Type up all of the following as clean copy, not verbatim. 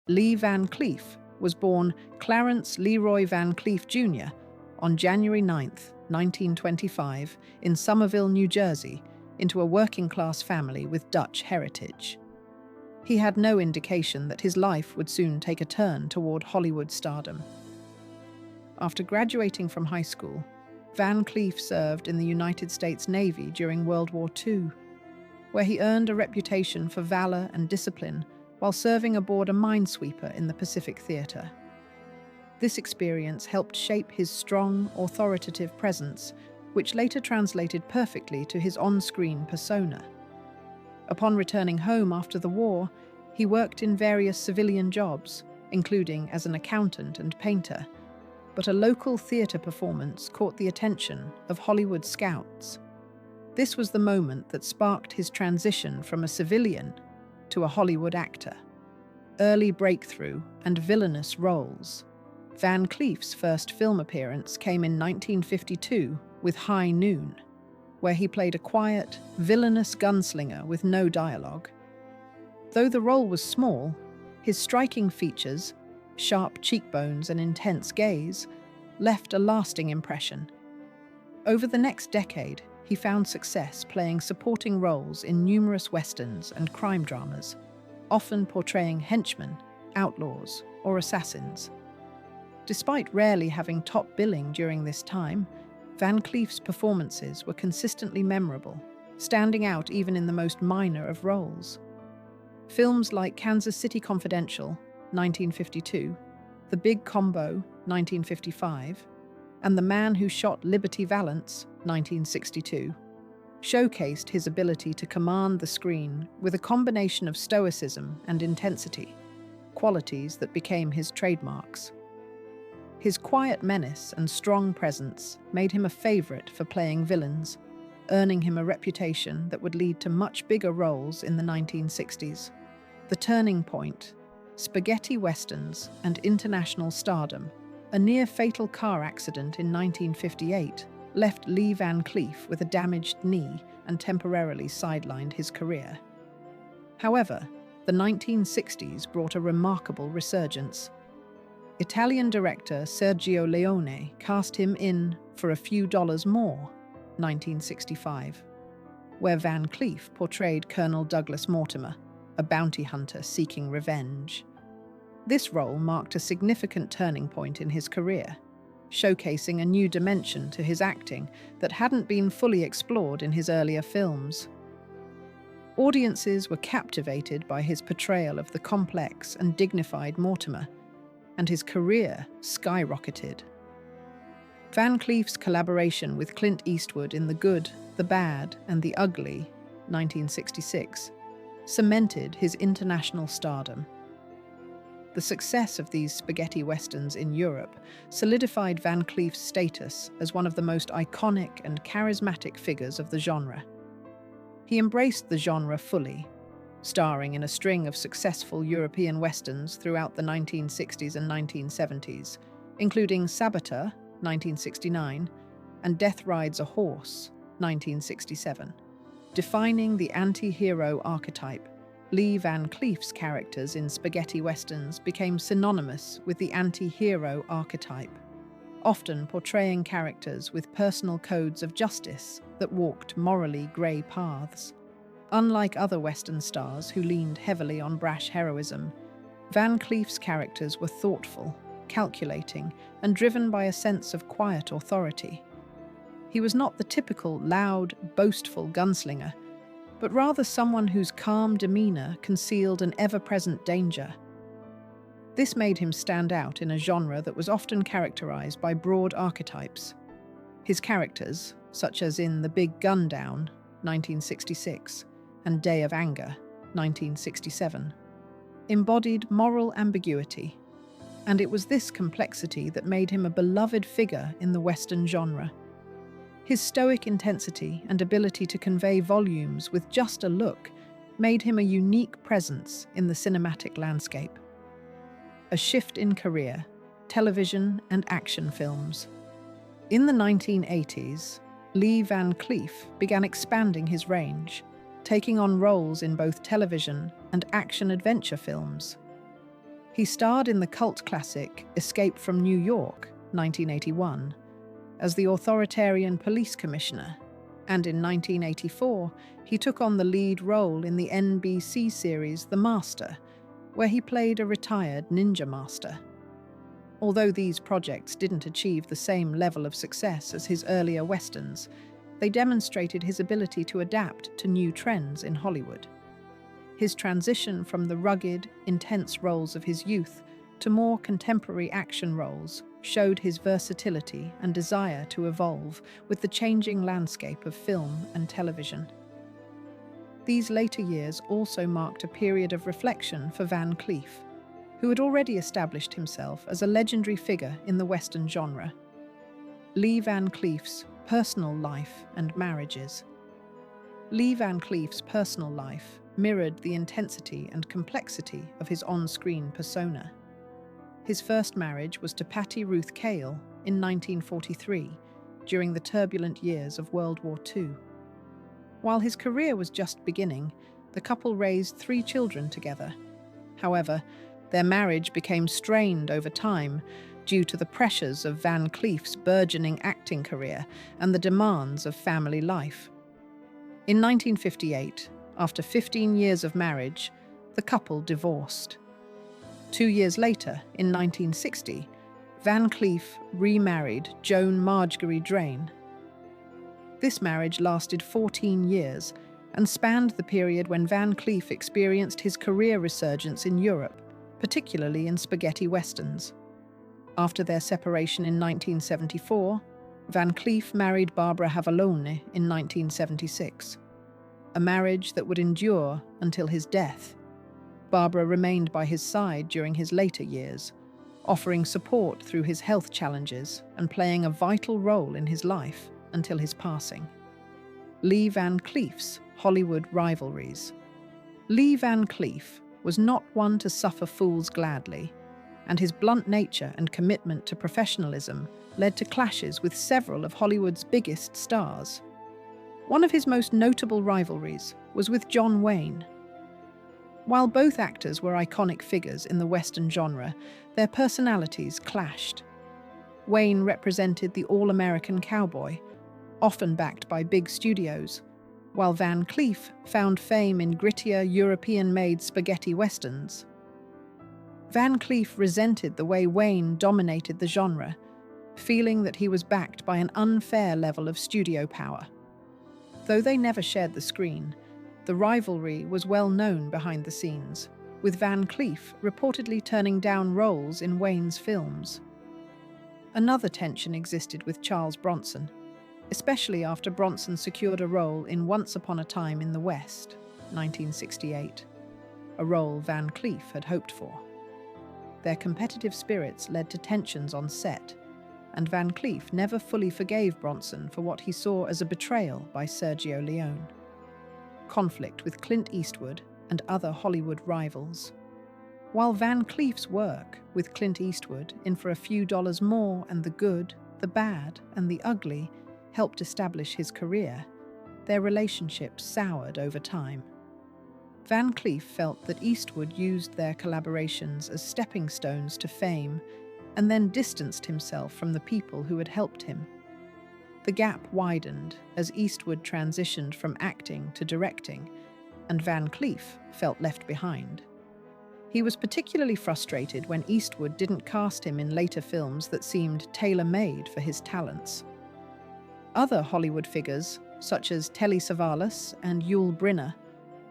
Lee Van Cleef was born Clarence Leroy Van Cleef Jr. on January 9, 1925, in Somerville, New Jersey, into a working-class family with Dutch heritage. He had no indication that his life would soon take a turn toward Hollywood stardom. After graduating from high school, Van Cleef served in the United States Navy during World War II, where he earned a reputation for valor and discipline while serving aboard a minesweeper in the Pacific Theater. This experience helped shape his strong, authoritative presence, which later translated perfectly to his on-screen persona. Upon returning home after the war, he worked in various civilian jobs, including as an accountant and painter, but a local theater performance caught the attention of Hollywood scouts. This was the moment that sparked his transition from a civilian to a Hollywood actor. Early breakthrough and villainous roles. Van Cleef's first film appearance came in 1952 with High Noon, where he played a quiet, villainous gunslinger with no dialogue. Though the role was small, his striking features, sharp cheekbones and intense gaze, left a lasting impression. Over the next decade, he found success playing supporting roles in numerous westerns and crime dramas, often portraying henchmen, outlaws, or assassins. Despite rarely having top billing during this time, Van Cleef's performances were consistently memorable, standing out even in the most minor of roles. Films like Kansas City Confidential, 1952, The Big Combo, 1955, and The Man Who Shot Liberty Valance, 1962, showcased his ability to command the screen with a combination of stoicism and intensity, qualities that became his trademarks. His quiet menace and strong presence made him a favorite for playing villains, earning him a reputation that would lead to much bigger roles in the 1960s. The turning point: spaghetti westerns and international stardom. A near-fatal car accident in 1958 left Lee Van Cleef with a damaged knee and temporarily sidelined his career. However, the 1960s brought a remarkable resurgence. Italian director Sergio Leone cast him in For a Few Dollars More, 1965, where Van Cleef portrayed Colonel Douglas Mortimer, a bounty hunter seeking revenge. This role marked a significant turning point in his career, showcasing a new dimension to his acting that hadn't been fully explored in his earlier films. Audiences were captivated by his portrayal of the complex and dignified Mortimer, and his career skyrocketed. Van Cleef's collaboration with Clint Eastwood in The Good, the Bad, and the Ugly, 1966, cemented his international stardom. The success of these spaghetti westerns in Europe solidified Van Cleef's status as one of the most iconic and charismatic figures of the genre. He embraced the genre fully, starring in a string of successful European westerns throughout the 1960s and 1970s, including Saboteur, 1969, and Death Rides a Horse, 1967. Defining the anti-hero archetype, Lee Van Cleef's characters in spaghetti westerns became synonymous with the anti-hero archetype, often portraying characters with personal codes of justice that walked morally grey paths. Unlike other Western stars who leaned heavily on brash heroism, Van Cleef's characters were thoughtful, calculating, and driven by a sense of quiet authority. He was not the typical loud, boastful gunslinger, but rather someone whose calm demeanor concealed an ever-present danger. This made him stand out in a genre that was often characterized by broad archetypes. His characters, such as in The Big Gun Down, 1966, and Day of Anger, 1967, embodied moral ambiguity, and it was this complexity that made him a beloved figure in the Western genre. His stoic intensity and ability to convey volumes with just a look made him a unique presence in the cinematic landscape. A shift in career, television and action films. In the 1980s, Lee Van Cleef began expanding his range, taking on roles in both television and action-adventure films. He starred in the cult classic Escape from New York, 1981, as the authoritarian police commissioner, and in 1984 he took on the lead role in the NBC series The Master, where he played a retired ninja master. Although these projects didn't achieve the same level of success as his earlier westerns, they demonstrated his ability to adapt to new trends in Hollywood. His transition from the rugged, intense roles of his youth to more contemporary action roles showed his versatility and desire to evolve with the changing landscape of film and television. These later years also marked a period of reflection for Van Cleef, who had already established himself as a legendary figure in the Western genre. Lee Van Cleef's personal life and marriages. Lee Van Cleef's personal life mirrored the intensity and complexity of his on-screen persona. His first marriage was to Patty Ruth Cale in 1943, during the turbulent years of World War II. While his career was just beginning, the couple raised 3 children together. However, their marriage became strained over time due to the pressures of Van Cleef's burgeoning acting career and the demands of family life. In 1958, after 15 years of marriage, the couple divorced. 2 years later, in 1960, Van Cleef remarried Joan Margery Drain. This marriage lasted 14 years and spanned the period when Van Cleef experienced his career resurgence in Europe, particularly in spaghetti westerns. After their separation in 1974, Van Cleef married Barbara Havalone in 1976, a marriage that would endure until his death. Barbara remained by his side during his later years, offering support through his health challenges and playing a vital role in his life until his passing. Lee Van Cleef's Hollywood rivalries. Lee Van Cleef was not one to suffer fools gladly, and his blunt nature and commitment to professionalism led to clashes with several of Hollywood's biggest stars. One of his most notable rivalries was with John Wayne. While both actors were iconic figures in the Western genre, their personalities clashed. Wayne represented the all-American cowboy, often backed by big studios, while Van Cleef found fame in grittier, European-made spaghetti westerns. Van Cleef resented the way Wayne dominated the genre, feeling that he was backed by an unfair level of studio power. Though they never shared the screen, the rivalry was well known behind the scenes, with Van Cleef reportedly turning down roles in Wayne's films. Another tension existed with Charles Bronson, especially after Bronson secured a role in Once Upon a Time in the West, 1968, a role Van Cleef had hoped for. Their competitive spirits led to tensions on set, and Van Cleef never fully forgave Bronson for what he saw as a betrayal by Sergio Leone. Conflict with Clint Eastwood and other Hollywood rivals. While Van Cleef's work with Clint Eastwood in For a Few Dollars More and The Good, the Bad, and the Ugly helped establish his career, their relationship soured over time. Van Cleef felt that Eastwood used their collaborations as stepping stones to fame and then distanced himself from the people who had helped him. The gap widened as Eastwood transitioned from acting to directing, and Van Cleef felt left behind. He was particularly frustrated when Eastwood didn't cast him in later films that seemed tailor-made for his talents. Other Hollywood figures, such as Telly Savalas and Yul Brynner,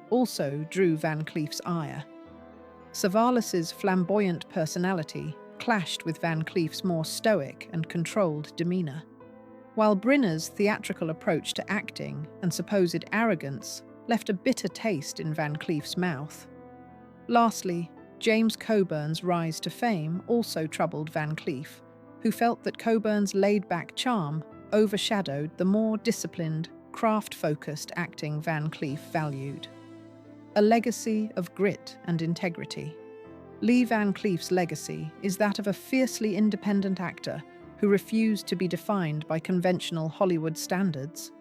also drew Van Cleef's ire. Savalas's flamboyant personality clashed with Van Cleef's more stoic and controlled demeanor, while Brynner's theatrical approach to acting and supposed arrogance left a bitter taste in Van Cleef's mouth. Lastly, James Coburn's rise to fame also troubled Van Cleef, who felt that Coburn's laid-back charm overshadowed the more disciplined, craft-focused acting Van Cleef valued. A legacy of grit and integrity. Lee Van Cleef's legacy is that of a fiercely independent actor who refused to be defined by conventional Hollywood standards.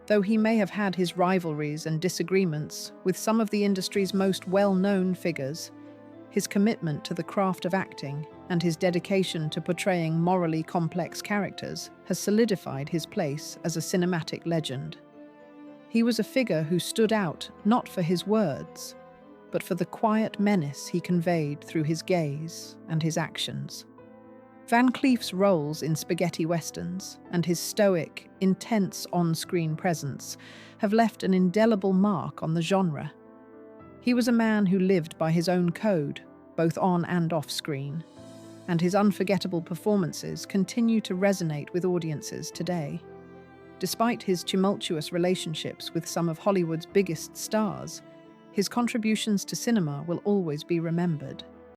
Though he may have had his rivalries and disagreements with some of the industry's most well-known figures, His commitment to the craft of acting and his dedication to portraying morally complex characters has solidified his place as a cinematic legend. He was a figure who stood out not for his words, but for the quiet menace he conveyed through his gaze and his actions. Van Cleef's roles in spaghetti westerns and his stoic, intense on-screen presence have left an indelible mark on the genre. He was a man who lived by his own code, both on and off screen, and his unforgettable performances continue to resonate with audiences today. Despite his tumultuous relationships with some of Hollywood's biggest stars, his contributions to cinema will always be remembered.